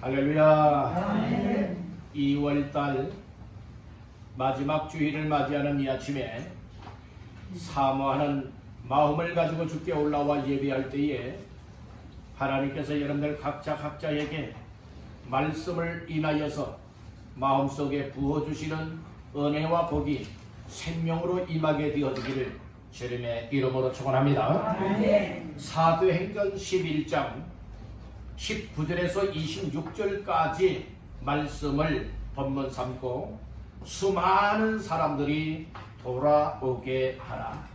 할렐루야. 2월달 마지막 주일을 맞이하는 이 아침에 사모하는 마음을 가지고 주께 올라와 예배할 때에 하나님께서 여러분들 각자에게 말씀을 인하여서 마음속에 부어주시는 은혜와 복이 생명으로 임하게 되어지기를 주님의 이름으로 축원합니다. 사도행전 11장 19절에서 26절까지 말씀을 본문 삼고 수많은 사람들이 돌아오게 하라,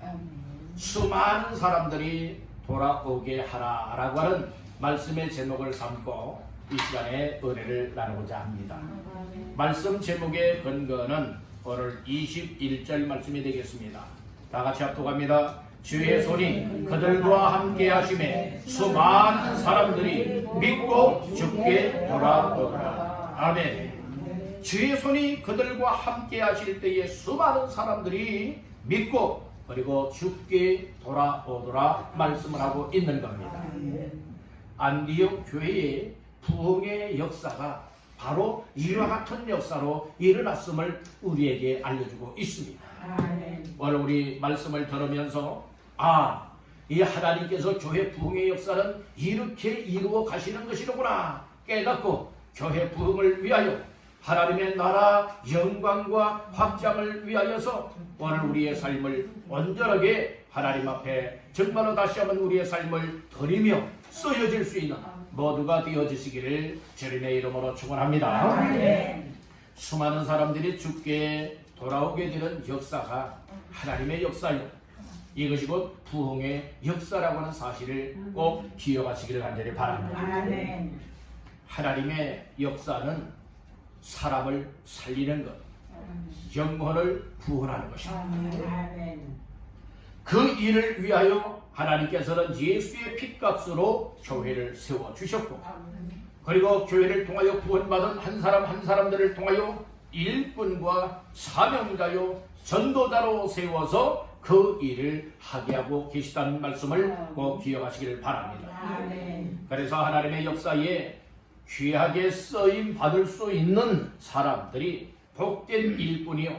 수많은 사람들이 돌아오게 하라 라고 하는 말씀의 제목을 삼고 이 시간에 은혜를 나누고자 합니다. 말씀 제목의 근거는 오늘 21절 말씀이 되겠습니다. 다 같이 합독합니다. 주의 손이 그들과 함께 하심에 수많은 사람들이 믿고 주께 돌아오더라. 아멘. 주의 손이 그들과 함께 하실 때에 수많은 사람들이 믿고 그리고 주께 돌아오더라 말씀을 하고 있는 겁니다. 안디옥 교회의 부흥의 역사가 바로 이와 같은 역사로 일어났음을 우리에게 알려주고 있습니다. 오늘 우리 말씀을 들으면서 이 하나님께서 교회 부흥의 역사는 이렇게 이루어 가시는 것이로구나 깨닫고 교회 부흥을 위하여 하나님의 나라 영광과 확장을 위하여서 오늘 우리의 삶을 온전하게 하나님 앞에 정말로 다시 한번 우리의 삶을 드리며 쓰여질 수 있는 모두가 되어지시기를 주님의 이름으로 축원합니다. 수많은 사람들이 주께 돌아오게 되는 역사가 하나님의 역사요, 이것이 곧 부흥의 역사라고 하는 사실을 꼭 기억하시기를 간절히 바랍니다. 하나님의 역사는 사람을 살리는 것, 영혼을 구원하는 것입니다. 그 일을 위하여 하나님께서는 예수의 핏값으로 교회를 세워주셨고, 그리고 교회를 통하여 구원받은 한 사람 한 사람들을 통하여 일꾼과 사명자요 전도자로 세워서 그 일을 하게 하고 계시다는 말씀을 꼭 기억하시기를 바랍니다. 그래서 하나님의 역사에 귀하게 쓰임 받을 수 있는 사람들이 복된 일꾼이요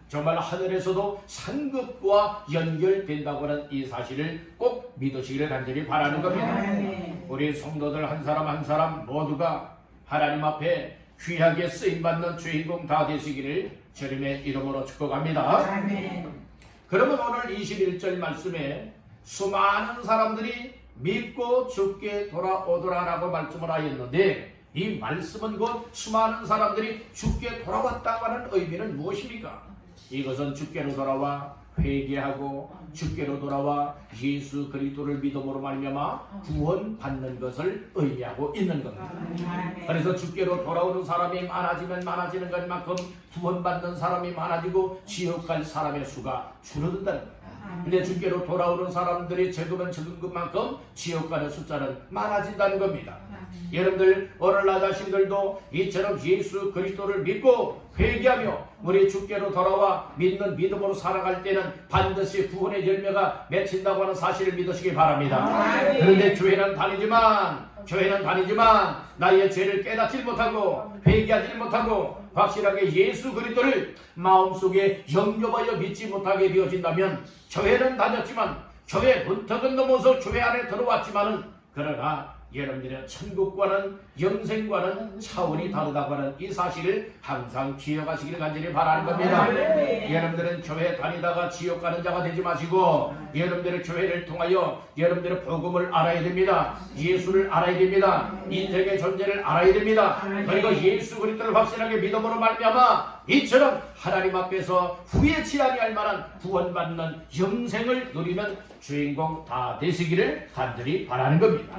정말 하늘에서도 상급과 연결된다고 하는 이 사실을 꼭 믿으시기를 간절히 바라는 겁니다. 우리 성도들 한 사람 한 사람 모두가 하나님 앞에 귀하게 쓰임받는 주인공 다 되시기를 주님의 이름으로 축복합니다. 그러면 오늘 21절 말씀에 수많은 사람들이 믿고 주께 돌아오더라 라고 말씀을 하였는데, 이 말씀은 곧 수많은 사람들이 주께 돌아왔다고 하는 의미는 무엇입니까? 이것은 주께로 돌아와 회개하고 주께로 돌아와 예수 그리스도를 믿음으로 말미암아 구원받는 것을 의미하고 있는 겁니다. 그래서 주께로 돌아오는 사람이 많아지면 많아지는 것만큼 구원받는 사람이 많아지고 지옥 갈 사람의 수가 줄어든다는 거예요. 근데 주께로 돌아오는 사람들이 적으면 적은 것만큼 지옥 가는 숫자는 많아진다는 겁니다. 여러분들 오늘 나 자신들도 이처럼 예수 그리스도를 믿고 회개하며 우리 주께로 돌아와 믿는 믿음으로 살아갈 때는 반드시 구원의 열매가 맺힌다고 하는 사실을 믿으시기 바랍니다. 그런데 교회는 다니지만 나의 죄를 깨닫지 못하고 회개하지 못하고 확실하게 예수 그리스도를 마음속에 영접하여 믿지 못하게 되어진다면, 교회는 다녔지만 교회 문턱은 넘어서 교회 안에 들어왔지만은 그러나 여러분들의 천국과는 영생과는 차원이 다르다고 하는 이 사실을 항상 기억하시기를 간절히 바라는 겁니다. 여러분들은 교회 다니다가 지옥 가는 자가 되지 마시고 여러분들의 교회를 통하여 여러분들의 복음을 알아야 됩니다. 예수를 알아야 됩니다. 인생의 존재를 알아야 됩니다. 그리고 예수 그리스도를 확실하게 믿음으로 말미암아 이처럼 하나님 앞에서 후회치 아니할 만한 구원받는 영생을 누리는 주인공 다 되시기를 간절히 바라는 겁니다.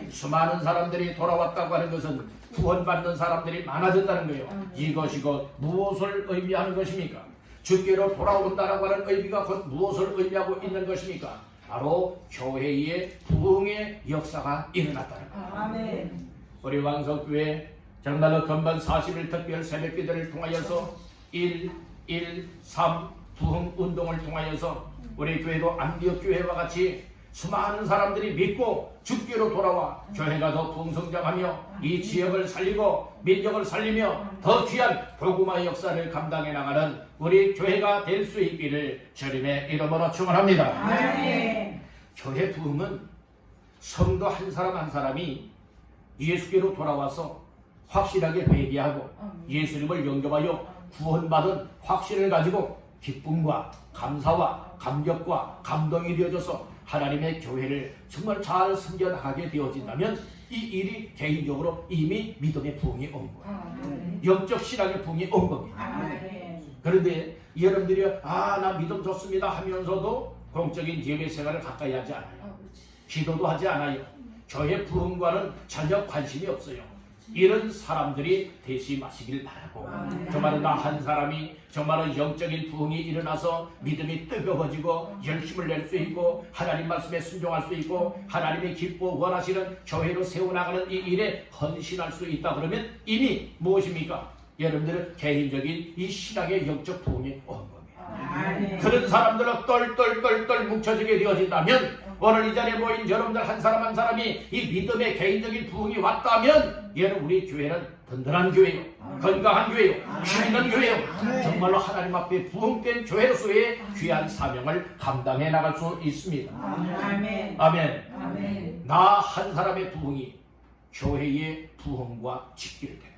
수많은 사람들이 돌아왔다고 하는 것은 구원받는 사람들이 많아졌다는 거예요. 이것이 곧 무엇을 의미하는 것입니까? 주께로 돌아온다라고 하는 의미가 곧 무엇을 의미하고 있는 것입니까? 바로 교회의 부흥의 역사가 일어났다는 거예요. 우리 왕석교회 정말로 건반 40일 특별 새벽기도를 통하여서 1.1.3 부흥 운동을 통하여서 우리 교회도 안디옥 교회와 같이 수많은 사람들이 믿고 주께로 돌아와 교회가 더 풍성장하며 이 지역을 살리고 민족을 살리며 더 귀한 복음화의 역사를 감당해 나가는 우리 교회가 될 수 있기를 주님의 이름으로 축원합니다. 아멘. 교회 부흥은 성도 한 사람 한 사람이 예수께로 돌아와서 확실하게 회개하고 예수님을 영접하여 구원받은 확신을 가지고 기쁨과 감사와 감격과 감동이 되어져서 하나님의 교회를 정말 잘 섬겨나가게 되어진다면 이 일이 개인적으로 이미 믿음의 부흥이 온 거예요. 영적 신앙의 부흥이 온 겁니다. 그런데 여러분들이 나 믿음 좋습니다 하면서도 공적인 예배 생활을 가까이 하지 않아요. 기도도 하지 않아요. 교회 부흥과는 전혀 관심이 없어요. 이런 사람들이 되지 마시길 바라고, 정말 나 한 사람이 정말 영적인 부흥이 일어나서 믿음이 뜨거워지고 열심을 낼 수 있고 하나님 말씀에 순종할 수 있고 하나님이 기뻐 원하시는 교회로 세워나가는 이 일에 헌신할 수 있다 그러면 이미 무엇입니까? 여러분들은 개인적인 이 신앙의 영적 부흥이 온 겁니다. 그런 사람들은 똘똘똘똘 뭉쳐지게 되어진다면 오늘 이 자리에 모인 여러분들 한 사람 한 사람이 이 믿음의 개인적인 부흥이 왔다면 여러분 우리 교회는 든든한 교회요, 건강한 교회요, 힘있는 교회요, 정말로 하나님 앞에 부흥된 교회로서의 귀한 사명을 감당해 나갈 수 있습니다. 아멘. 아멘. 나 한 사람의 부흥이 교회의 부흥과 직결돼요.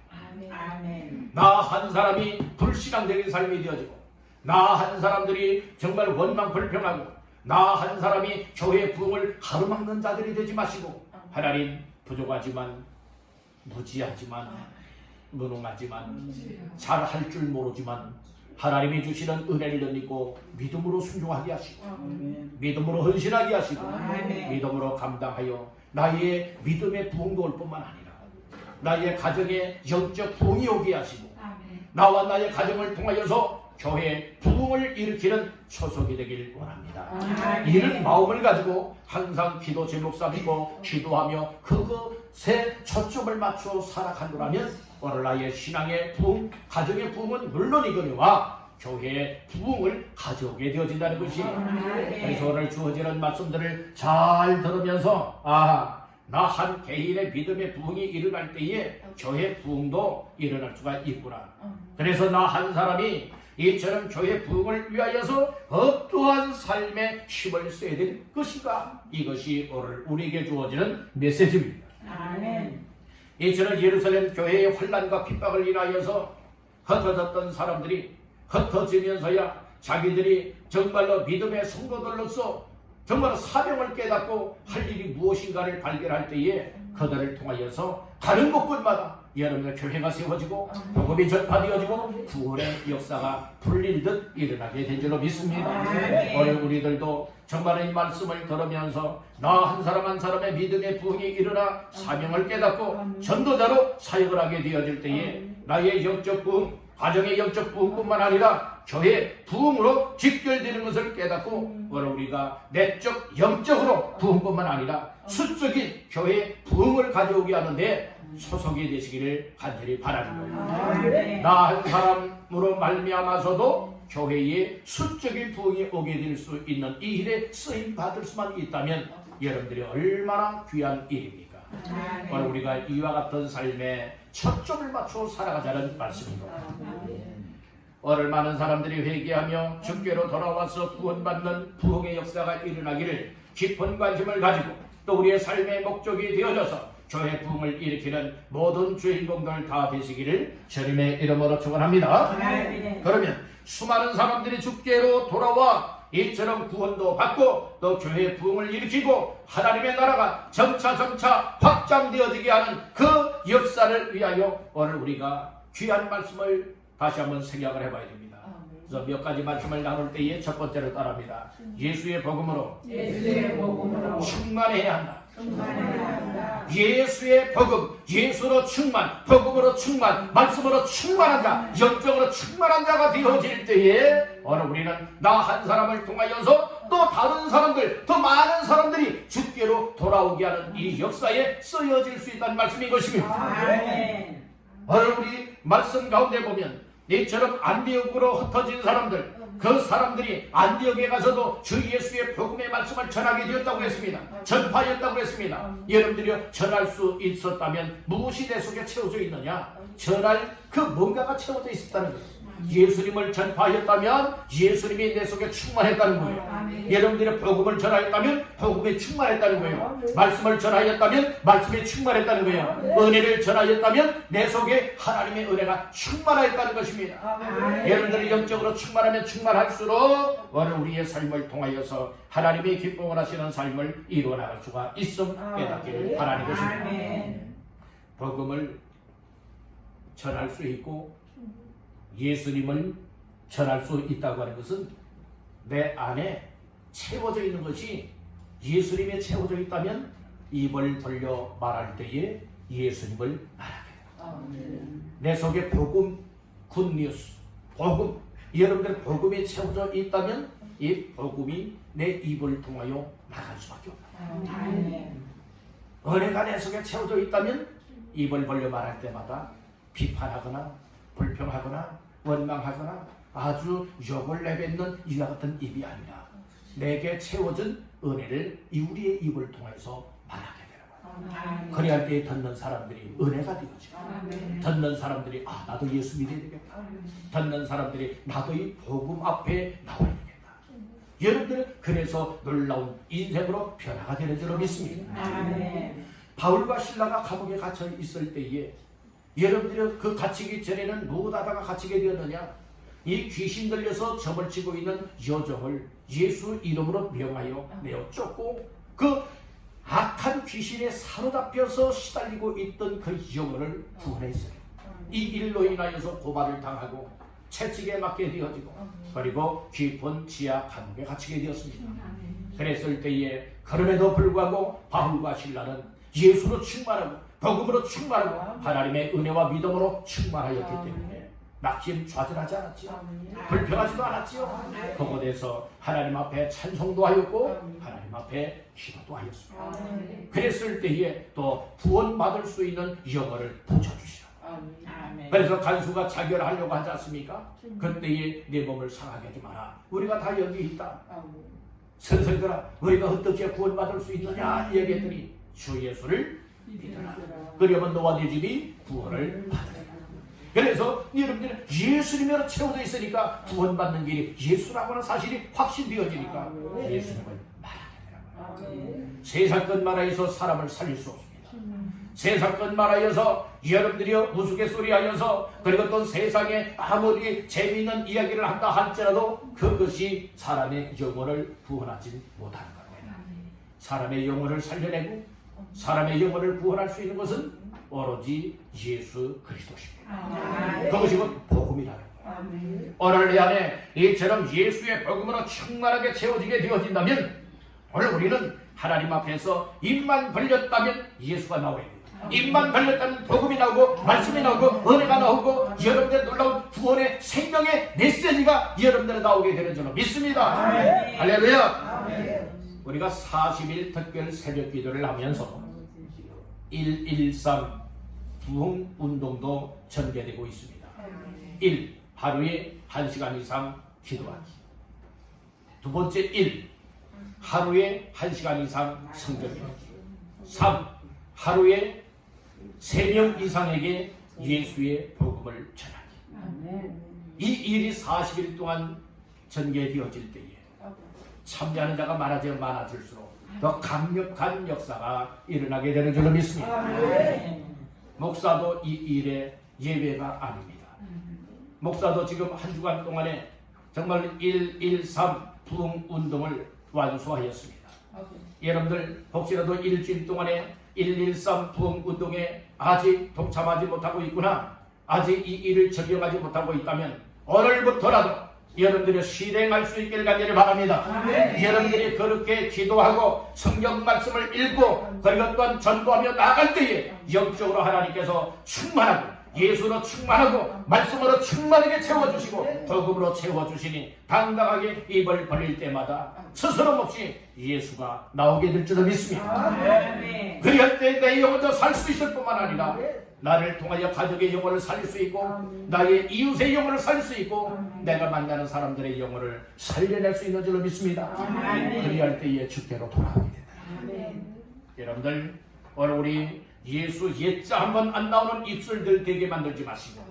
아멘. 나 한 사람이 불신앙적인 삶이 되어지고 나 한 사람들이 정말 원망 불평하고 나 한 사람이 교회의 부흥을 가로막는 자들이 되지 마시고 하나님 부족하지만 무지하지만 무능하지만 잘할 줄 모르지만 하나님이 주시는 은혜를 믿고 믿음으로 순종하게 하시고 믿음으로 헌신하게 하시고 믿음으로 감당하여 나의 믿음의 부흥도 올 뿐만 아니라 나의 가정에 영적 부흥이 오게 하시고 나와 나의 가정을 통하여서 교회 부흥을 일으키는 초석이 되길 원합니다. 이런 마음을 가지고 항상 기도 제목 삼고 기도하며 그것에 초점을 맞춰 살아간다면 오늘 나의 신앙의 부흥, 가정의 부흥은 물론이거니와 교회의 부흥을 가져오게 되어진다는 것이, 그래서 오늘 주어지는 말씀들을 잘 들으면서 나 한 개인의 믿음의 부흥이 일어날 때에 교회 부흥도 일어날 수가 있구나. 그래서 나 한 사람이 이처럼 교회 부흥을 위하여서 어떠한 삶의 힘을 써야 될 것인가, 이것이 오늘 우리에게 주어지는 메시지입니다. 아멘. 이처럼 예루살렘 교회의 환난과 핍박을 인하여서 흩어졌던 사람들이 흩어지면서야 자기들이 정말로 믿음의 성도들로서 정말 사명을 깨닫고 할 일이 무엇인가를 발견할 때에 그들을 통하여서 다른 곳곳마다 여러분의 교회가 세워지고 복음이 전파되어지고 구원의 역사가 풀릴 듯 일어나게 된 줄로 믿습니다. 오늘 우리들도 정말 이 말씀을 들으면서 나 한 사람 한 사람의 믿음의 부흥이 일어나 사명을 깨닫고 전도자로 사역을 하게 되어질 때에 나의 영적 부흥, 가정의 영적 부흥뿐만 아니라 교회 부흥으로 직결되는 것을 깨닫고 오늘 우리가 내적 영적으로 부흥뿐만 아니라 수적인 교회 부흥을 가져오게 하는데 소속이 되시기를 간절히 바라는 거예요. 나 한 사람으로 말미암아서도 교회의 수적인 부흥이 오게 될 수 있는 이 일에 쓰임 받을 수만 있다면 여러분들이 얼마나 귀한 일입니까? 오늘 우리가 이와 같은 삶에 초점을 맞춰 살아가자는 말씀입니다. 오늘 많은 사람들이 회개하며 주께로 돌아와서 구원받는 부흥의 역사가 일어나기를 깊은 관심을 가지고 또 우리의 삶의 목적이 되어져서 교회 부흥을 일으키는 모든 주인공들 다 되시기를 주님의 이름으로 축원합니다. 그러면 수많은 사람들이 주께로 돌아와 이처럼 구원도 받고 또 교회 부흥을 일으키고 하나님의 나라가 점차 확장되어지게 하는 그 역사를 위하여 오늘 우리가 귀한 말씀을 다시 한번 생각을 해봐야 됩니다. 그래서 몇 가지 말씀을 나눌 때에 첫 번째로 따릅니다. 예수의 복음으로 충만해야 한다. 예수의 복음, 예수로 충만, 복음으로 충만, 말씀으로 충만한 자, 영적으로 충만한 자가 되어질 때에 오늘 우리는 나 한 사람을 통하여서 또 다른 사람들, 더 많은 사람들이 주께로 돌아오게 하는 이 역사에 쓰여질 수 있다는 말씀인 것입니다. 오늘 우리 말씀 가운데 보면 이처럼 안디옥으로 흩어진 사람들, 그 사람들이 안디옥에 가서도 주 예수의 복음의 말씀을 전하게 되었다고 했습니다. 전파했다고 했습니다. 여러분들이 전할 수 있었다면 무엇이 내 속에 채워져 있느냐? 전할 그 뭔가가 채워져 있었다는 거예요. 예수님을 전파하였다면 예수님이 내 속에 충만했다는 거예요. 여러분들이 복음을 전하였다면 복음에 충만했다는 거예요. 말씀을 전하였다면 말씀에 충만했다는 거예요. 은혜를 전하였다면 내 속에 하나님의 은혜가 충만하였다는 것입니다. 여러분들이 영적으로 충만하면 충만할수록 오늘 우리의 삶을 통하여서 하나님의 기쁨을 하시는 삶을 이루어 나갈 수가 있음 깨닫기를 바라는 것입니다. 복음을 전할 수 있고 예수님을 전할 수 있다고 하는 것은 내 안에 채워져 있는 것이 예수님에 채워져 있다면 입을 벌려 말할 때에 예수님을 말하게 됩니다. 내 속에 복음, 굿뉴스, 복음, 여러분들 복음에 채워져 있다면 이 복음이 내 입을 통하여 나갈 수밖에 없다. 은혜가 내 속에 채워져 있다면 입을 벌려 말할 때마다 비판하거나 불평하거나 원망하거나 아주 욕을 내뱉는 이와 같은 입이 아니라 내게 채워진 은혜를 우리의 입을 통해서 말하게 되는 거예요. 그래야 때 듣는 사람들이 은혜가 되어지고 듣는 사람들이 나도 예수 믿어야 되겠다. 듣는 사람들이 나도 이 복음 앞에 나와야 되겠다. 여러분들은 그래서 놀라운 인생으로 변화가 되는 줄로 믿습니다. 바울과 실라가 감옥에 갇혀 있을 때에 여러분들이 그 갇히기 전에는 무엇하다가 갇히게 되었느냐? 이 귀신 들려서 점을 치고 있는 여종을 예수 이름으로 명하여 내어 쫓고 그 악한 귀신에 사로잡혀서 시달리고 있던 그 영혼을 구원했어요. 이 일로 인하여서 고발을 당하고 채찍에 맞게 되어지고 그리고 깊은 지하 감옥에 갇히게 되었습니다. 그랬을 때에 그럼에도 불구하고 바울과 실라는 예수로 충만하고 복음으로 충만하고 하나님의 은혜와 믿음으로 충만하였기 때문에 낙심 좌절하지 않았지요. 불평하지도 않았지요. 그곳에서 하나님 앞에 찬송도 하였고 하나님 앞에 기도도 하였습니다. 그랬을 때에 또 구원받을 수 있는 영혼을 붙여주시라. 그래서 간수가 자결하려고 하지 않습니까? 그때에 내 몸을 상하게 하지 마라. 우리가 다 여기 있다. 선생들아 우리가 어떻게 구원받을 수 있느냐 얘기했더니 주 예수를 믿어라. 그러면 너와 네 집이 구원을 받으리라. 그래서 여러분들은 예수님으로 채워져 있으니까 구원받는 길이 예수라고 하는 사실이 확신되어지니까 예수님을 말하게 되라고요. 세 사건 말하여서 사람을 살릴 수 없습니다. 세 사건 말하여서 여러분들이 우스갯소리하여서 그리고 또 세상에 아무리 재미있는 이야기를 한다 할지라도 그것이 사람의 영혼을 구원하지 못하는 겁니다. 사람의 영혼을 살려내고 사람의 영혼을 구원할 수 있는 것은 오로지 예수 그리스도십니다. 그것이 복음이라는 거예요. 오늘 내 안에 이처럼 예수의 복음으로 충만하게 채워지게 되어진다면 오늘 우리는 하나님 앞에서 입만 벌렸다면 예수가 나와야 돼요. 입만 벌렸다면 복음이 나오고 말씀이 나오고 은혜가 나오고 여러분들의 놀라운 구원의 생명의 메시지가 여러분들에 나오게 되는 줄로 믿습니다. 할렐루야. 우리가 40일 특별 새벽 기도를 하면서 113 부흥 운동도 전개되고 있습니다. 1. 하루에 1시간 이상 기도하기. 두 번째 1. 하루에 1시간 이상 성경 읽기. 3. 하루에 3명 이상에게 예수의 복음을 전하기. 이 일이 40일 동안 전개되어질 때에 참여하는 자가 많아질수록 더 강력한 역사가 일어나게 되는 줄로 믿습니다. 목사도 이 일에 예외가 아닙니다. 목사도 지금 한 주간 동안에 정말 113 부흥 운동을 완수하였습니다. 여러분들 혹시라도 일주일 동안에 113 부흥 운동에 아직 동참하지 못하고 있구나, 아직 이 일을 적용하지 못하고 있다면 오늘부터라도 여러분들이 실행할 수 있기를 간절히 바랍니다. 여러분들이 그렇게 기도하고 성경 말씀을 읽고 그리고 또한 전도하며 나갈 때에 영적으로 하나님께서 충만하고 예수로 충만하고 말씀으로 충만하게 채워주시고 복음으로 채워주시니 당당하게 입을 벌릴 때마다 스스럼 없이 예수가 나오게 될 줄을 믿습니다. 아멘. 그리할 때 내 영혼도 살 수 있을 뿐만 아니라 나를 통하여 가족의 영혼을 살릴 수 있고 나의 이웃의 영혼을 살릴 수 있고 내가 만나는 사람들의 영혼을 살려낼 수 있는 줄로 믿습니다. 그리할 때에 주께로 돌아가게 된다. 여러분들 오늘 우리 예수 예자 한번 안 나오는 입술들 되게 만들지 마시고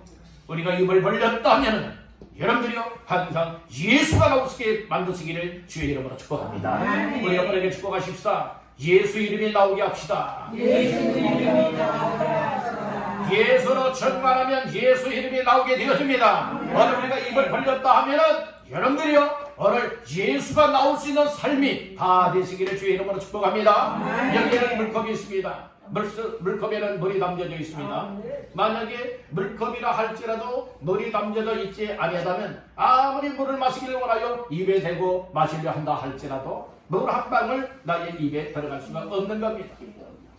우리가 입을 벌렸다 하면은 여러분들이요 항상 예수가 나오시게 만드시기를 주의 이름으로 축복합니다. 우리 여러분에게 축복하십시다. 예수 이름이 나오게 합시다. 예수로 충만하면 예수 이름이 나오게 되어집니다. 오늘 우리가 입을 벌렸다 하면은 여러분들이요 오늘 예수가 나올 수 있는 삶이 다 되시기를 주의 이름으로 축복합니다. 여기에는 물컵이 있습니다. 물컵에는 물이 담겨져 있습니다. 만약에 물컵이라 할지라도 물이 담겨져 있지 아니하다면 아무리 물을 마시기를 원하여 입에 대고 마시려 한다 할지라도 물 한 방울 나의 입에 들어갈 수가 없는 겁니다.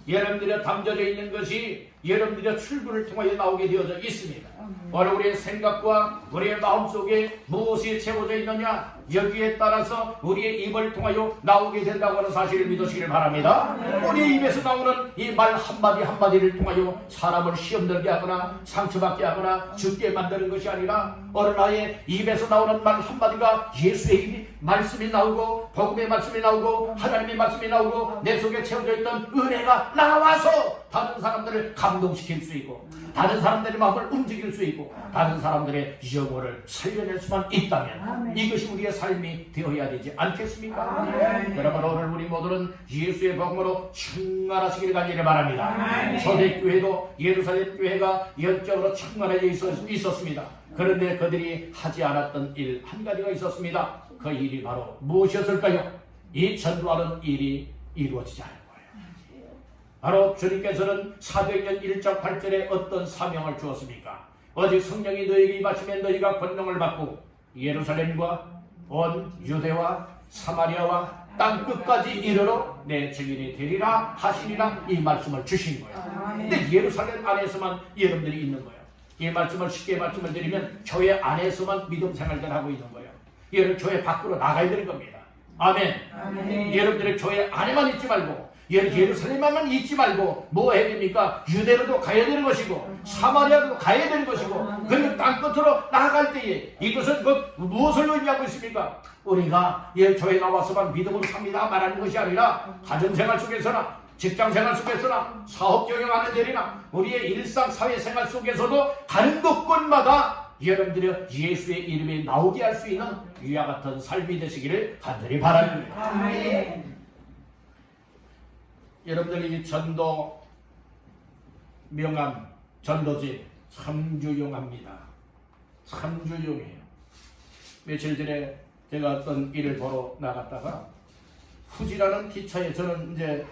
여러분들이 담겨져 있는 것이 여러분들의 출구를 통하여 나오게 되어져 있습니다. 오늘 우리의 생각과 우리의 마음속에 무엇이 채워져 있느냐 여기에 따라서 우리의 입을 통하여 나오게 된다고 하는 사실을 믿으시길 바랍니다. 우리의 입에서 나오는 이 말 한마디 한마디를 통하여 사람을 시험들게 하거나 상처받게 하거나 죽게 만드는 것이 아니라 오늘 나의 입에서 나오는 말 한마디가 예수의 입이 말씀이 나오고 복음의 말씀이 나오고 하나님의 말씀이 나오고 내 속에 채워져 있던 은혜가 나와서 다른 사람들을 감동시킬 수 있고 다른 사람들의 마음을 움직일 수 있고 다른 사람들의 영혼을 살려낼 수만 있다면 이것이 우리의 삶이 되어야 되지 않겠습니까? 여러분 오늘 우리 모두는 예수의 복음으로 충만하시기를 간절히 바랍니다. 초대교회도 예루살렘 교회가 영적으로 충만해져 있었습니다. 그런데 그들이 하지 않았던 일 한 가지가 있었습니다. 그 일이 바로 무엇이었을까요? 이 전도하는 일이 이루어지지 않은 거예요. 바로 주님께서는 사도행전 1장 8절에 어떤 사명을 주었습니까? 오직 성령이 너희에게 임하시면 너희가 권능을 받고 예루살렘과 온 유대와 사마리아와 땅 끝까지 이르러 내 증인이 되리라 하시니라 이 말씀을 주신 거예요. 근데 예루살렘 안에서만 여러분들이 있는 거예요. 이 말씀을 쉽게 말씀을 드리면 교회 안에서만 믿음 생활을 하고 있는 거예요. 여러분 교회 밖으로 나가야 되는 겁니다. 아멘. 여러분들의 교회 안에만 있지 말고 예루살렘만 있지 말고 뭐 해야 됩니까? 유대로도 가야 되는 것이고 사마리아도 가야 되는 것이고 그리고 땅끝으로 나아갈 때에 이것은 무엇을 의미하고 있습니까? 우리가 교회에 나와서만 믿음으로 삽니다 말하는 것이 아니라 가정생활 속에서나 직장생활 속에서나 사업 경영하는 데나 우리의 일상 사회생활 속에서도 가는 곳곳마다 여러분들이 예수의 이름이 나오게 할 수 있는 위와 같은 삶이 되시기를 간절히 바랍니다. 아멘. 여러분들이 전도 명함, 전도지 참 유용합니다. 참 유용해요. 며칠 전에 제가 어떤 일을 보러 나갔다가 후지라는 기차에 저는 이제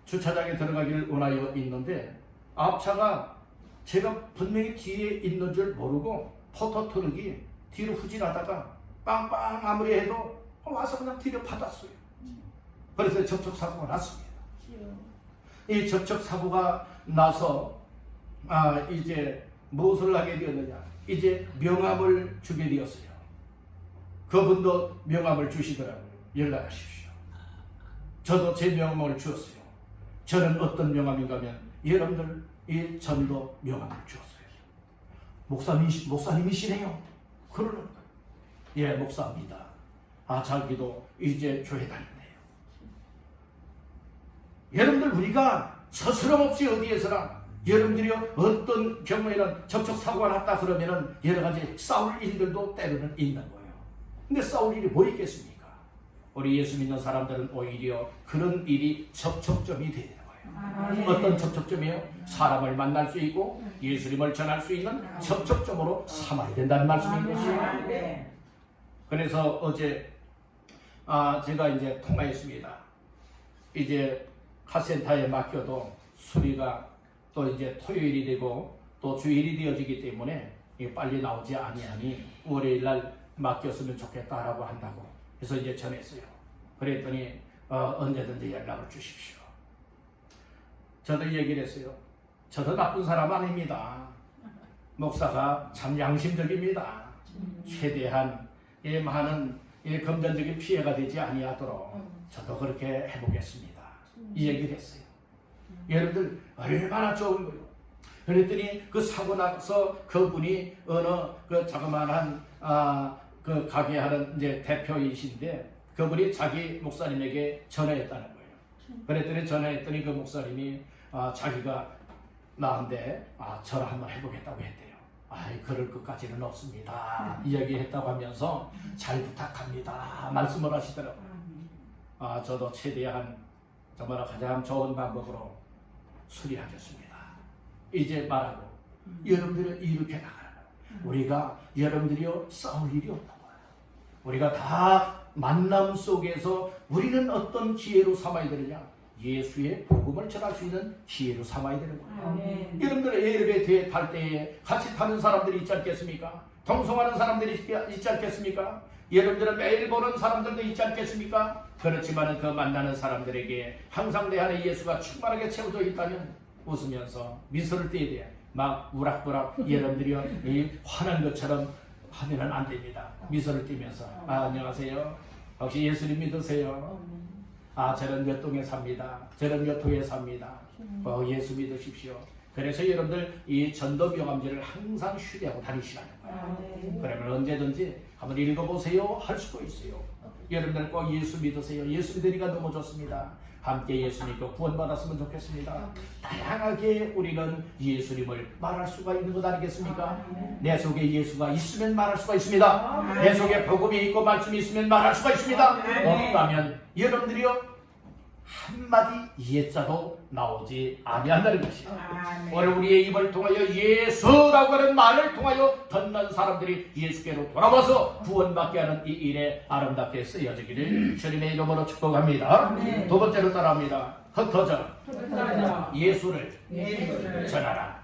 주차장에 들어가기를 원하여 있는데 앞차가 제가 분명히 뒤에 있는 줄 모르고 포터 트럭이 뒤로 후진하다가 빵빵 아무리 해도 와서 그냥 뒤로 받았어요. 그래서 접촉사고가 났습니다. 이 접촉사고가 나서 이제 무엇을 하게 되었느냐, 이제 명함을 주게 되었어요. 그분도 명함을 주시더라고요. 연락하십시오. 저도 제 명함을 주었어요. 저는 어떤 명함인가 하면 여러분들 이 전도 명함을 주었어요. 목사님이시네요. 그러는 거예요. 예, 목사입니다. 자기도 이제 교회 다니네요. 여러분들 우리가 스스럼 없이 어디에서나 여러분들이 어떤 경우에는 접촉사고가 났다 그러면은 여러 가지 싸울 일들도 때로는 있는 거예요. 근데 싸울 일이 뭐 있겠습니까? 우리 예수 믿는 사람들은 오히려 그런 일이 접촉점이 되는 거예요. 어떤 접촉점이에요? 사람을 만날 수 있고 예수님을 전할 수 있는 접촉점으로 삼아야 된다는 말씀인 것이에요. 그래서 어제 제가 이제 통화했습니다. 이제 카센터에 맡겨도 수리가 또 이제 토요일이 되고 또 주일이 되어지기 때문에 빨리 나오지 아니하니 월요일 날 맡겼으면 좋겠다라고 한다고 그래서 이제 전했어요. 그랬더니 언제든지 연락을 주십시오. 저도 얘기를 했어요. 저도 나쁜 사람 아닙니다. 목사가 참 양심적입니다. 최대한 많은 금전적인 피해가 되지 아니하도록 저도 그렇게 해보겠습니다. 이 얘기를 했어요. 여러분들 얼마나 좋은 거예요. 그랬더니 그 사고 나서 그분이 어느 그 자그마한 그 가게 하는 이제 대표이신데 그분이 자기 목사님에게 전화했다는 거예요. 그랬더니 전화했더니 그 목사님이 자기가 나한테 전화 한번 해보겠다고 했대요. 그럴 것까지는 없습니다. 이야기했다고 하면서 잘 부탁합니다. 말씀을 하시더라고요. 저도 최대한 정말 가장 좋은 방법으로 수리하겠습니다. 이제 말하고 여러분들은 이렇게 나가는 거예요. 우리가 여러분들이요 싸울 일이 없는 거예요. 우리가 다 만남 속에서 우리는 어떤 기회로 삼아야 되느냐? 예수의 복음을 전할 수 있는 기회로 삼아야 되는 거예요. 여러분들 예배 뒤에 탈 때에 같이 타는 사람들이 있지 않겠습니까? 동성하는 사람들이 있지 않겠습니까? 여러분들은 매일 보는 사람들도 있지 않겠습니까? 그렇지만 그 만나는 사람들에게 항상 내 안에 예수가 충만하게 채워져 있다면 웃으면서 미소를 띄어야 돼요. 막 우락부락 여러분들이요 화난 것처럼 하면은 안 됩니다. 미소를 띠면서 안녕하세요. 혹시 예수님 믿으세요? 저는 몇 동에 삽니다. 저는 몇 호에 삽니다. 예수 믿으십시오. 그래서 여러분들 이 전도명함지를 항상 휴대하고 다니시라는 거예요. 그러면 언제든지 한번 읽어보세요 할 수도 있어요. 여러분들 꼭 예수 믿으세요. 예수 믿으니까 너무 좋습니다. 함께 예수 믿고 구원받았으면 좋겠습니다. 다양하게 우리는 예수님을 말할 수가 있는 것 아니겠습니까? 내 속에 예수가 있으면 말할 수가 있습니다. 내 속에 복음이 있고 말씀이 있으면 말할 수가 있습니다. 없다면 여러분들이요 한마디 예자도 나오지 아니한다는 것이에요. 오늘 우리의 입을 통하여 예수라고 하는 말을 통하여 듣는 사람들이 예수께로 돌아와서 구원받게 하는 이 일에 아름답게 쓰여지기를 주님의 이름으로 축복합니다. 두 번째로 따라합니다. 흩어져 예수를 전하라.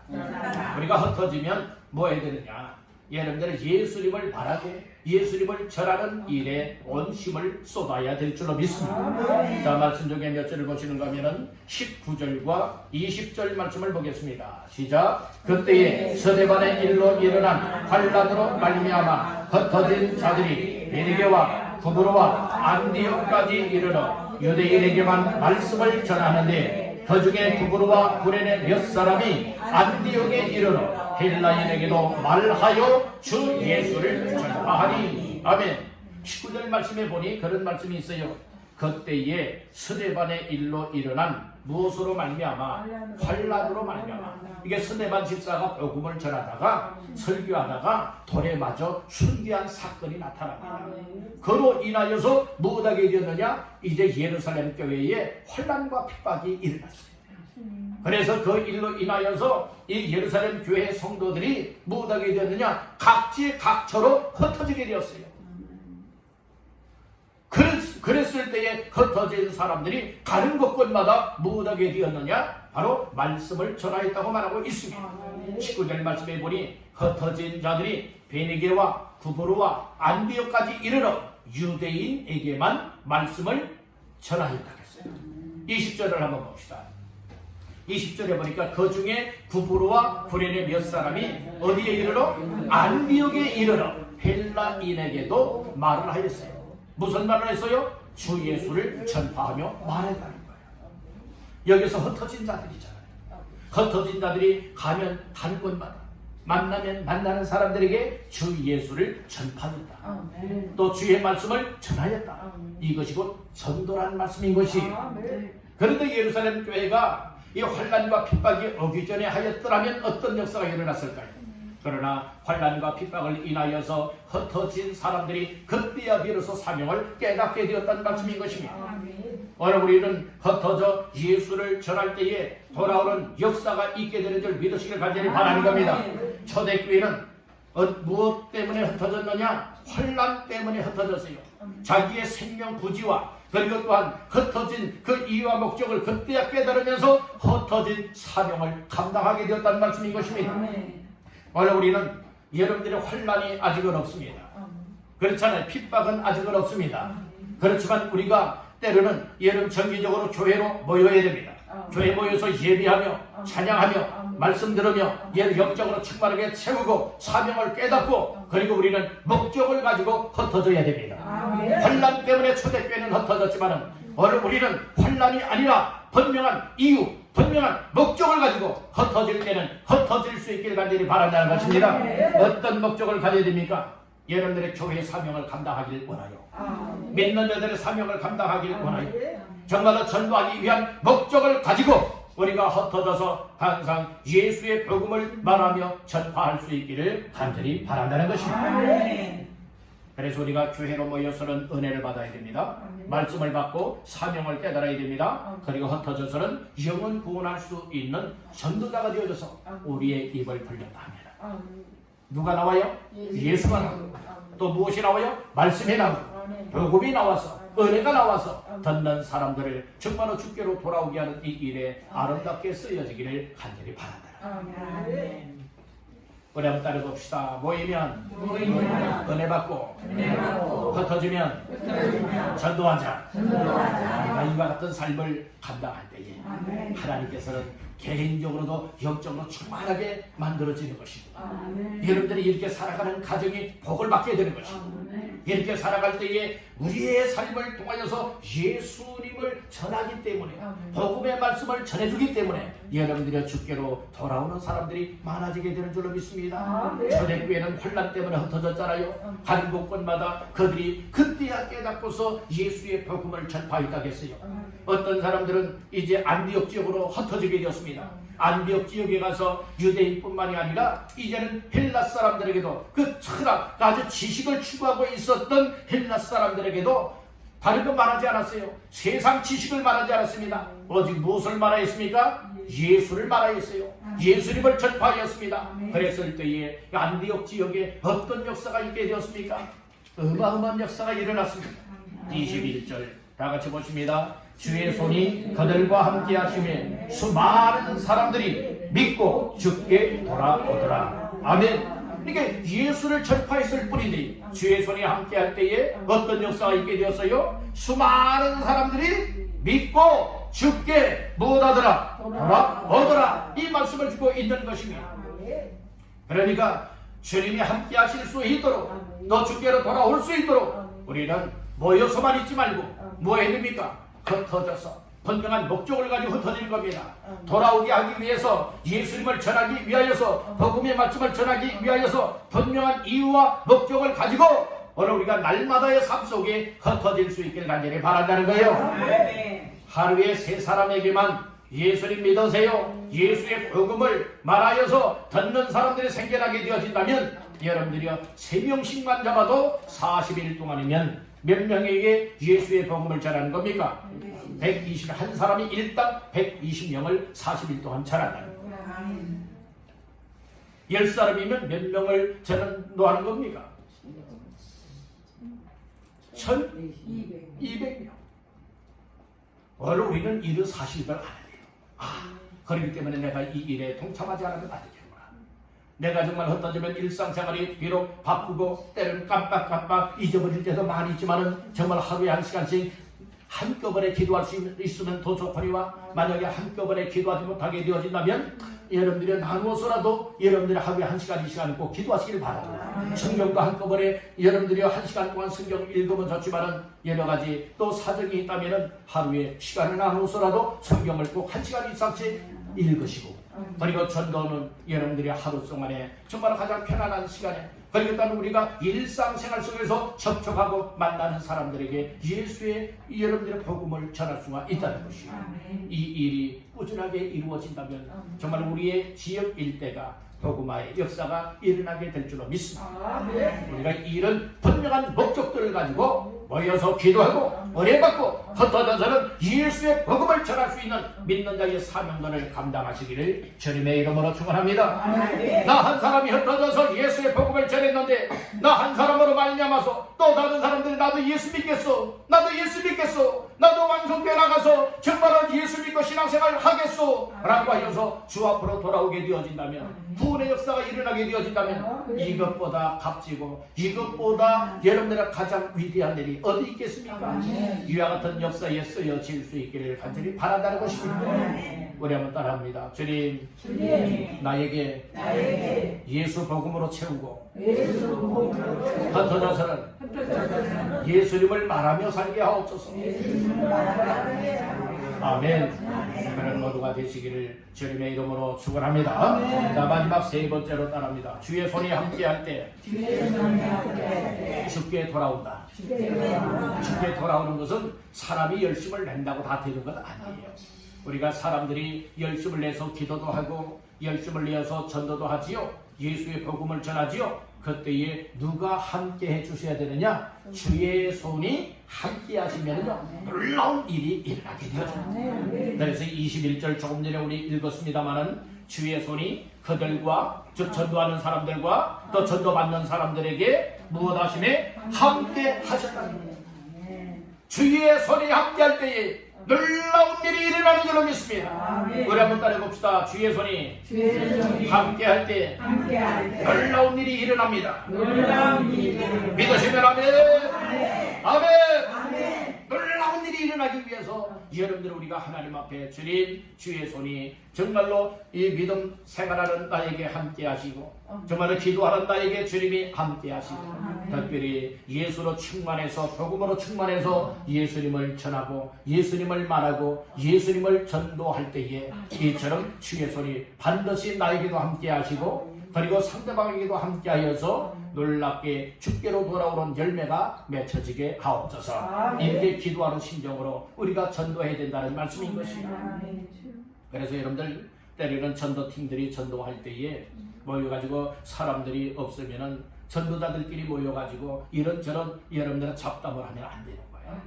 우리가 흩어지면 뭐 해야 되느냐? 여러분들은 예수님을 말하고 예수님을 전하는 일에 온 힘을 쏟아야 될 줄로 믿습니다. 자, 말씀 중에 몇 절을 보시는가 하면은 19절과 20절 말씀을 보겠습니다. 시작. 그때에 스데반의 일로 일어난 환란으로 말미암아 흩어진 자들이 베르게와 구브로와 안디옥까지 이르러 유대인에게만 말씀을 전하는데 그 중에 구브로와 구레네 몇 사람이 안디옥에 이르러 헬라인에게도 말하여 주 예수를 전파하니. 아멘. 19절 말씀에 보니 그런 말씀이 있어요. 그때에 스데반의 일로 일어난 무엇으로 말미암아? 환란으로 말미암아. 이게 스데반 집사가 복음을 전하다가 설교하다가 돌에 맞아 순교한 사건이 나타납니다. 그로 인하여서 무엇하게 되었느냐? 이제 예루살렘 교회에 환란과 핍박이 일어났어요. 그래서 그 일로 인하여서 이 예루살렘 교회 성도들이 무엇하게 되었느냐? 각지 각처로 흩어지게 되었어요. 그랬을 때에 흩어진 사람들이 가는 곳곳마다 무엇하게 되었느냐? 바로 말씀을 전하였다고 말하고 있습니다. 19절 말씀에 보니 흩어진 자들이 베니게와 구브로와 안디옥까지 이르러 유대인에게만 말씀을 전하였다고 했어요. 20절을 한번 봅시다. 20절에 보니까 그 중에 구브로와 구레네 몇 사람이 어디에 이르러? 안디옥에 이르러 헬라인에게도 말을 하였어요. 무슨 말을 했어요? 주 예수를 전파하며 말했다는 거예요. 여기서 흩어진 자들이잖아요. 흩어진 자들이 가면 가는 곳마다 만나면 만나는 사람들에게 주 예수를 전파했다. 또 주의 말씀을 전하였다. 이것이 곧 전도라는 말씀인 것이에요. 그런데 예루살렘 교회가 이 환란과 핍박이 오기 전에 하였더라면 어떤 역사가 일어났을까요? 그러나 환란과 핍박을 인하여서 흩어진 사람들이 그때야 비로소 사명을 깨닫게 되었다는 말씀인 것입니다. 오늘 우리는 흩어져 예수를 전할 때에 돌아오는 역사가 있게 되는 줄 믿으시길 간절히 바라는 겁니다. 초대교회는 무엇 때문에 흩어졌느냐? 환란 때문에 흩어졌어요. 자기의 생명 부지와 그리고 또한 흩어진 그 이유와 목적을 그때야 깨달으면서 흩어진 사명을 감당하게 되었다는 말씀인 것입니다. 오늘 우리는 여러분들의 환란이 아직은 없습니다. 그렇잖아요. 핍박은 아직은 없습니다. 그렇지만 우리가 때로는 여러분 정기적으로 교회로 모여야 됩니다. 교회 모여서 예배하며 찬양하며 말씀 들으며 얘를 영적으로 충만하게 채우고 사명을 깨닫고 그리고 우리는 목적을 가지고 흩어져야 됩니다. 환난 때문에 초대교회는 흩어졌지만은 오늘 우리는 환난이 아니라 분명한 이유, 분명한 목적을 가지고 흩어질 때는 흩어질 수 있길 간절히 바란다는 것입니다. 어떤 목적을 가져야 됩니까? 여러분들의 교회의 사명을 감당하길 원하요. 믿는 여들의 사명을 감당하길 원하요. 정말로 전도하기 위한 목적을 가지고 우리가 흩어져서 항상 예수의 복음을 말하며 전파할 수 있기를 간절히 바란다는 것입니다. 그래서 우리가 교회로 모여서는 은혜를 받아야 됩니다. 말씀을 받고 사명을 깨달아야 됩니다. 그리고 흩어져서는 영혼 구원할 수 있는 전도자가 되어져서 우리의 입을 벌렸다 합니다. 누가 나와요? 예수가 나와요. 또 무엇이 나와요? 말씀이 나와요. 복음이 나와서 은혜가 나와서 듣는 사람들을 정말로 주께로 돌아오게 하는 이 일에 아름답게 쓰여지기를 간절히 바란다. 우리 한번 따라봅시다. 모이면 은혜 받고 흩어지면 전도하자. 우리가 이와 같은 삶을 감당할 때에 하나님께서는 개인적으로도 영적으로 충만하게 만들어지는 것이고 여러분들이 이렇게 살아가는 가정이 복을 받게 되는 것이고 이렇게 살아갈 때에 우리의 삶을 통하여서 예수님을 전하기 때문에 복음의 말씀을 전해주기 때문에 여러분들의 주께로 돌아오는 사람들이 많아지게 되는 줄로 믿습니다. 초대교회는 혼란 때문에 흩어졌잖아요. 한 곳곳마다 그들이 그때야 깨닫고서 예수의 복음을 전파했다겠어요. 어떤 사람들은 이제 안디옥 지역으로 흩어지게 되었습니다. 안디옥 지역에 가서 유대인뿐만이 아니라 이제는 헬라 사람들에게도 그 철학, 아주 지식을 추구하고 있었던 헬라 사람들에게도 다른 건 말하지 않았어요. 세상 지식을 말하지 않았습니다. 오직 무엇을 말하였습니까? 예수를 말하였어요. 예수님을 전파하였습니다. 그랬을 때에 안디옥 지역에 어떤 역사가 있게 되었습니까? 어마어마한 역사가 일어났습니다. 21절 다 같이 보십니다. 주의 손이 그들과 함께 하시며 수많은 사람들이 믿고 주께 돌아오더라. 아멘. 이게 예수를 전파했을 뿐인데 주의 손이 함께 할 때에 어떤 역사가 있게 되었어요? 수많은 사람들이 믿고 주께 무엇하더라? 돌아오더라. 이 말씀을 주고 있는 것입니다. 그러니까 주님이 함께 하실 수 있도록 또 주께로 돌아올 수 있도록 우리는 모여서만 있지 말고 뭐 해야 됩니까? 흩어져서 분명한 목적을 가지고 흩어지는 겁니다. 돌아오게 하기 위해서 예수님을 전하기 위하여서 복음의 말씀을 전하기 위하여서 분명한 이유와 목적을 가지고 오늘 우리가 날마다의 삶 속에 흩어질 수 있기를 간절히 바란다는 거예요. 하루에 3사람에게만 예수님 믿으세요. 예수의 복음을 말하여서 듣는 사람들이 생겨나게 되어진다면 여러분들이요 3명씩만 잡아도 40일 동안이면 몇 명에게 예수의 복음을 전하는 겁니까? 121사람이 일당 120명을 40일 동안 전한다는 거예요. 10사람이면 몇 명을 전도하는 겁니까? 1200명. 오늘 우리는 일을 사실을 알아야 돼요. 그렇기 때문에 내가 이 일에 동참하지 않으면 안 되겠구나. 내가 정말 흩어지면 일상생활이 비록 바쁘고 때로는 깜빡깜빡 잊어버릴 때도 많이 있지만은 정말 하루에 1시간씩 한꺼번에 기도할 수 있으면 더 좋거니와 만약에 한꺼번에 기도하지 못하게 되어진다면 여러분들이 나누어서라도 여러분들이 하루에 1시간, 2시간 꼭 기도하시길 바랍니다. 성경도 한꺼번에 여러분들이 1시간 동안 성경을 읽으면 좋지만은 여러가지 또 사정이 있다면은 하루에 시간을 나누어서라도 성경을 꼭 1시간 이상씩 읽으시고 그리고 전도는 여러분들이 하루 동안에 정말 가장 편안한 시간에 그리고 또 우리가 일상생활 속에서 접촉하고 만나는 사람들에게 예수의 여러분들의 복음을 전할 수가 있다는 것이에요. 이 일이 꾸준하게 이루어진다면 정말 우리의 지역 일대가 복음화의 역사가 일어나게 될 줄로 믿습니다. 우리가 이런 분명한 목적들을 가지고 모여서 기도하고 은혜받고 흩어져서는 예수의 복음을 전할 수 있는 믿는 자의 사명권을 감당하시기를 주님의 이름으로 축원합니다. 나 한 사람이 흩어져서 예수의 복음을 저랬는데 나 한 사람으로 말미암아서 또 다른 사람들이 나도 예수 믿겠소, 나도 예수 믿겠소, 나도 왕성교회 나가서 정말로 예수 믿고 신앙생활 하겠소 라고 하여서 주 앞으로 돌아오게 되어진다면, 구원의 역사가 일어나게 되어진다면 이것보다 값지고 이것보다 여러분들의 가장 위대한 일이 어디 있겠습니까? 이와 같은 역사에 쓰여질 수 있기를 간절히 바란다는 것입니다. 우리 한번 따라합니다. 주님, 나에게 예수 복음으로 채우고 흩어져서는 예수님을 말하며 살게 하옵소서. 아멘. 그런 모두가 되시기를 주님의 이름으로 축원합니다. 자, 마지막 세 번째로 따라합니다. 주의 손이 함께할 때 주께 돌아온다. 주께 돌아오는 것은 사람이 열심을 낸다고 다 되는 건 아니에요. 우리가 사람들이 열심을 내서 기도도 하고 열심을 내서 전도도 하지요. 예수의 복음을 전하지요. 그때에 누가 함께 해주셔야 되느냐? 주의 손이 함께 하시면 놀라운 일이 일어나게 되어요. 그래서 21절 조금 전에 우리 읽었습니다마는 주의 손이 그들과 전도하는 사람들과 또 전도받는 사람들에게 무엇 하심에 함께 하셨다는 거예요. 주의 손이 함께 할 때에 놀라운 일이 일어나는 줄로 믿습니다. 우리 한번 따라해봅시다. 주의 손이 함께 할 때 놀라운 일이 일어납니다. 믿으시면 아멘. 아멘. 놀라운 일이 일어나기 위해서 여러분들 우리가 하나님 앞에 주님, 주의 손이 정말로 이 믿음 생활하는 나에게 함께 하시고 정말로 기도하는 나에게 주님이 함께 하시고 특별히 예수로 충만해서 복음으로 충만해서 예수님을 전하고 예수님을 말하고 예수님을 전도할 때에 이처럼 주의 손이 반드시 나에게도 함께 하시고 그리고 상대방에게도 함께 하여서 놀랍게 주께로 돌아오는 열매가 맺혀지게 하옵소서. 이렇게 기도하는 심정으로 우리가 전도해야 된다는 말씀인 것이야. 그래서 여러분들 때로는 전도팀들이 전도할 때에 모여가지고 사람들이 없으면은 전도자들끼리 모여가지고 이런저런 여러분들은 잡담을 하면 안 되는 거예요.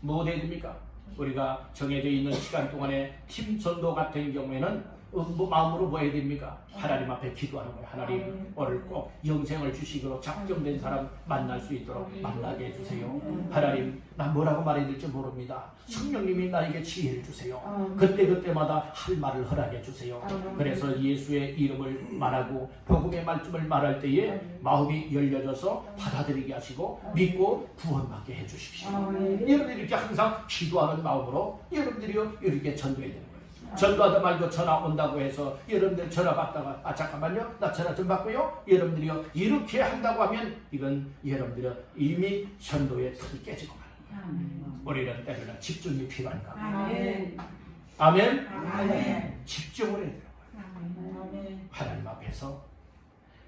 뭐 해야 됩니까? 우리가 정해져 있는 시간 동안에 팀 전도 같은 경우에는 마음으로 뭐 해야 됩니까? 하나님 앞에 기도하는 거예요. 하나님 오늘 꼭 영생을 주시기로 작정된 사람 만날 수 있도록 만나게 해주세요. 하나님 나 뭐라고 말해야 될지 모릅니다. 성령님이 나에게 지혜를 주세요. 그때마다 할 말을 허락해 주세요. 그래서 예수의 이름을 말하고 복음의 말씀을 말할 때에 마음이 열려져서 받아들이게 하시고 믿고 구원받게 해주십시오. 여러분들이 이렇게 항상 기도하는 마음으로 여러분들이요 이렇게 전도해야 되는 거예요. 전도하다 말고 전화 온다고 해서 여러분들 전화 받다가 잠깐만요 나 전화 좀 받고요 여러분들이요 이렇게 한다고 하면 이건 여러분들이 이미 전도의 틀이 깨지고 말입니다. 우리는 때로는 집중이 필요한가. 아멘. 아멘. 집중을 해야 되는 하나님 앞에서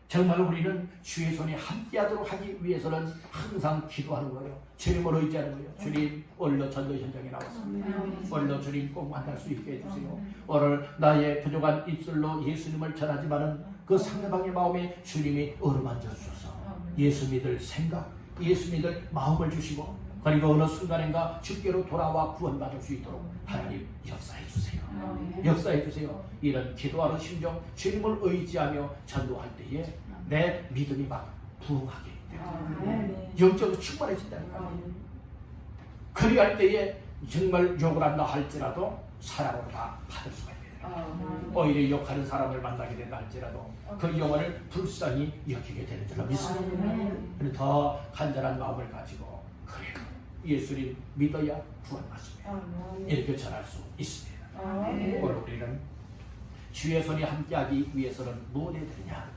정말 우리는 주의 손이 함께하도록 하기 위해서는 항상 기도하는 거예요. 주님으로 의지하는 거예요. 주님 오늘도 전도 현장에 나왔습니다. 오늘도 주님 꼭 만날 수 있게 해주세요. 오늘 나의 부족한 입술로 예수님을 전하지만은 그 상대방의 마음에 주님이 어루만져 주셔서 예수 믿을 생각, 예수 믿을 마음을 주시고 그리고 어느 순간인가 주께로 돌아와 구원받을 수 있도록 하나님 역사해 주세요. 역사해 주세요. 이런 기도하는 심정, 주님을 의지하며 전도할 때에 내 믿음이 막 부흥하게 되고 영적으로 충만해진다니까요. 그리할 때에 정말 욕을 한다 할지라도 사랑으로 다 받을 수가 있어요. 오히려 욕하는 사람을 만나게 된다 할지라도 그 영혼을 불쌍히 여기게 되는 줄로 믿습니다. 그리고 더 간절한 마음을 가지고 그래요. 예수님 믿어야 구원받습니다. 이렇게 전할 수 있습니다. 오늘 우리는 주의 손이 함께하기 위해서는 무엇을 해야 되느냐?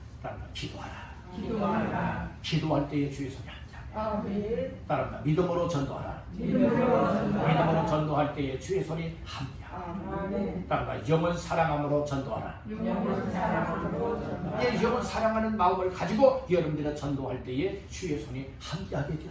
기도하라. 기도할 때에 주의 손이 함께하라. 따라합니다. 믿음으로 전도하라. 믿음으로 전도할 때에 주의 손이 함께하라. 따라합니다. 영은 사랑함으로 전도하라. 영은 사랑하는 마음을 가지고 여러분들이 전도할 때에 주의 손이 함께하게 되죠.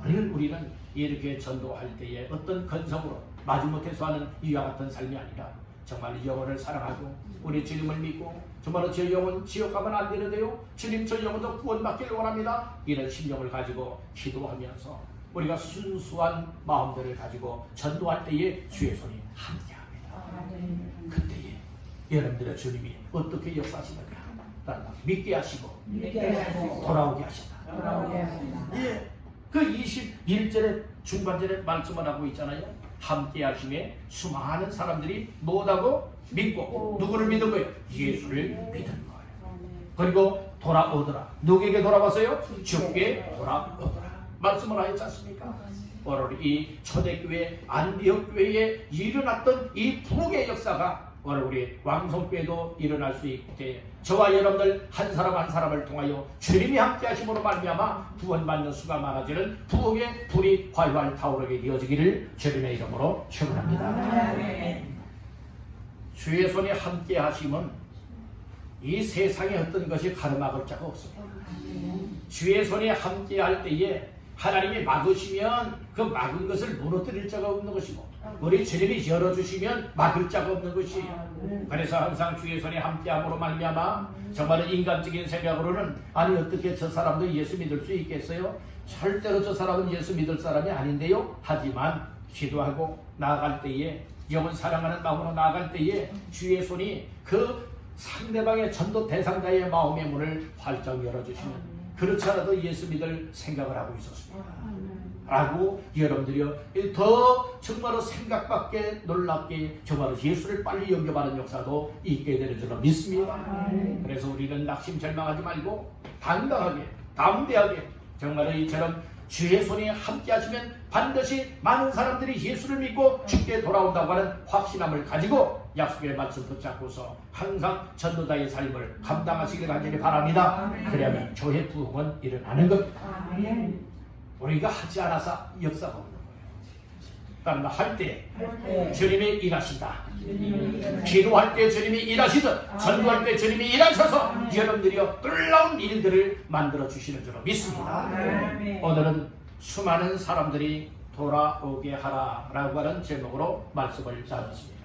우리는 이렇게 전도할 때에 어떤 건성으로 마지못해서 하는 이와 같은 삶이 아니라 정말 영혼을 사랑하고 우리 주님을 믿고 정말로 제 영혼 지옥 가면 안 되는데요. 주님 저 영혼도 구원받기를 원합니다. 이런 심령을 가지고 기도하면서 우리가 순수한 마음들을 가지고 전도할 때에 주의 손이 함께합니다. 그때에 여러분들의 주님이 어떻게 역사하시느냐 믿게 하시고 믿게 하시고 돌아오게 하신다. 돌아오게 하신다. 예, 그 21절에 중반절에 말씀을 하고 있잖아요. 함께 하심에 수많은 사람들이 뭐라고 믿고 누구를 믿은 거예요? 예수를 믿은 거예요. 그리고 돌아오더라. 누구에게 돌아왔어요? 주께 돌아오더라. 말씀을 하였지 않습니까? 오늘 이 초대교회 안디옥 교회에 일어났던 이 부흥의 역사가 오늘 우리 왕성교회도 일어날 수 있게 저와 여러분들 한 사람 한 사람을 통하여 주님이 함께 하심으로 말미암아 구원받는 수가 많아지는 부흥의 불이 활활 타오르게 되어지기를 주님의 이름으로 축원합니다. 주의 손에 함께 하심은 이 세상에 어떤 것이 가르막을 자가 없습니다. 주의 손에 함께 할 때에 하나님이 막으시면 그 막은 것을 무너뜨릴 자가 없는 것이고 우리 주님이 열어주시면 막을 자가 없는 것이에요. 그래서 항상 주의 손에 함께함으로 말미암아 정말 인간적인 생각으로는 아니 어떻게 저 사람도 예수 믿을 수 있겠어요? 절대로 저 사람은 예수 믿을 사람이 아닌데요. 하지만 기도하고 나아갈 때에 영혼 사랑하는 마음으로 나아갈 때에 주의 손이 그 상대방의 전도 대상자의 마음의 문을 활짝 열어주시면 그렇지 않아도 예수 믿을 생각을 하고 있었습니다. 라고 여러분들이요 더 정말로 생각밖에 놀랍게 정말로 예수를 빨리 영접하는 역사도 있게 되는 줄로 믿습니다. 그래서 우리는 낙심절망하지 말고 당당하게 담대하게 정말로 이처럼 주의 손에 함께 하시면 반드시 많은 사람들이 예수를 믿고 주께 돌아온다고 하는 확신함을 가지고 약속의 말씀 붙잡고서 항상 전도자의 삶을 감당하시길 간절히 바랍니다. 그러면 교회 부흥은 일어나는 겁니다. 우리가 하지 않아서 역사가 없는 거예요. 다른 할 때 주님이 일하신다. 기도할 때 주님이 일하시듯 전도할 때 주님이 일하셔서 여러분들이요 놀라운 일들을 만들어 주시는 줄로 믿습니다. 오늘은 수많은 사람들이 돌아오게 하라 라고 하는 제목으로 말씀을 나눴습니다.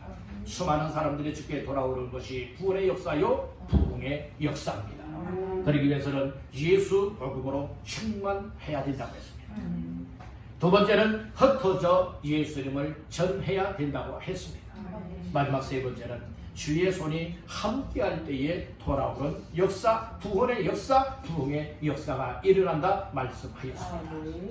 수많은 사람들이 주께 돌아오는 것이 구원의 역사요 부흥의 역사입니다. 그러기 위해서는 예수 복음으로 충만해야 된다고 했습니다. 두 번째는 흩어져 예수님을 전해야 된다고 했습니다. 마지막 세 번째는 주의 손이 함께할 때에 돌아오는 역사, 구원의 역사, 부흥의 역사가 일어난다 말씀하였습니다.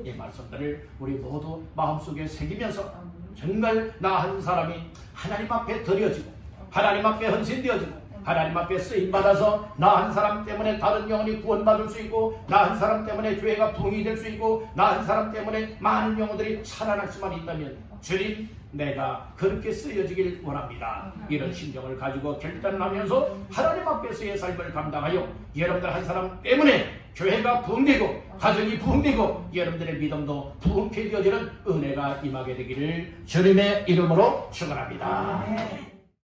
이 말씀들을 우리 모두 마음속에 새기면서 정말 나 한 사람이 하나님 앞에 드려지고 하나님 앞에 헌신되어지고 하나님 앞에 쓰임받아서 나 한 사람 때문에 다른 영혼이 구원받을 수 있고 나 한 사람 때문에 교회가 부흥이 될 수 있고 나 한 사람 때문에 많은 영혼들이 살아날 수만 있다면 주님 내가 그렇게 쓰여지길 원합니다. 이런 심정을 가지고 결단하면서 하나님 앞에서의 삶을 감당하여 여러분들 한 사람 때문에 교회가 부흥되고 가정이 부흥되고 여러분들의 믿음도 부흥케 되어지는 은혜가 임하게 되기를 주님의 이름으로 축원합니다.